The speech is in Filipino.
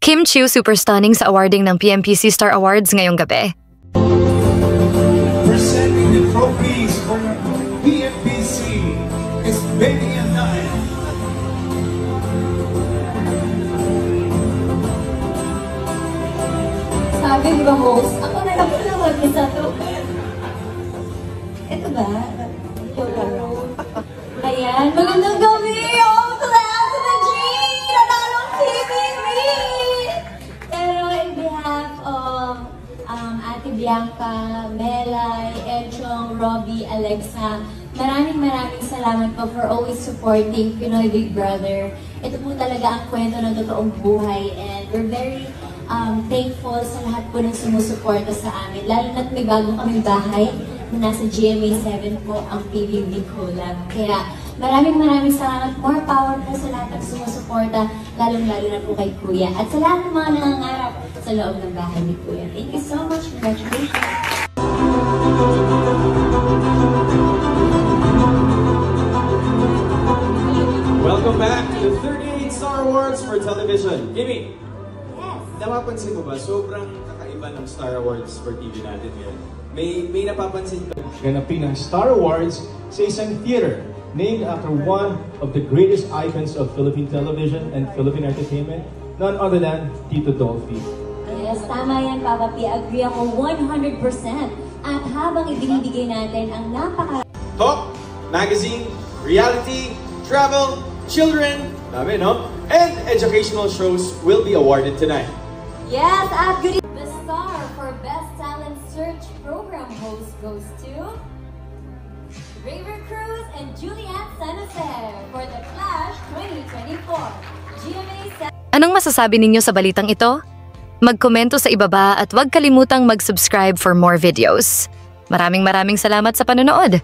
Kim Chiu super stunning sa awarding ng PMPC Star Awards ngayong gabi. Presenting the trophies for PMPC is Baby and Nine. Sabi ni ba, host, ako na lang pala mag-isa to. Ito ba? Ito lang. Ayan, magandang gabi! Oh, class of the G! Nanalong PBB! Pero in behalf of Ate Bianca, Melay, Edchong, Robbie, Alexa, maraming salamat po for always supporting Pinoy Big Brother. Ito po talaga ang kwento ng totoong buhay and we're very thankful sa lahat po ng sumusuporta sa amin. Lalo na't may bago kaming bahay na nasa GMA 7 po ang PBB Collab. Kaya maraming salamat. More power po sa lahat ng sumusuporta, lalong-lalo na po kay Kuya. At sa lahat ng mga nangangarap sa loob ng bahay ni Kuya. Thank you so much. Congratulations. Welcome back to the 38 Star Awards for Television. Kimmy, Yes. napapansin mo ba, sobrang kakaiba ng Star Awards for TV natin ngayon? May napapansin ka? Ganapin ang Star Awards sa isang theater named after one of the greatest icons of Philippine television and Philippine entertainment, none other than Tito Dolphy. Yes, tama yan, Papa P. Agree ako 100%. At habang ibinibigay natin ang Talk, magazine, reality, travel, children, dami no? And educational shows will be awarded tonight. Yes, at good the star for Best Talent Search Program host goes to River Cruz and Juliette San Jose for the Clash 2024. GMA 7. Anong masasabi ninyo sa balitang ito? Magkomento sa ibaba at huwag kalimutang mag-subscribe for more videos. Maraming salamat sa panonood!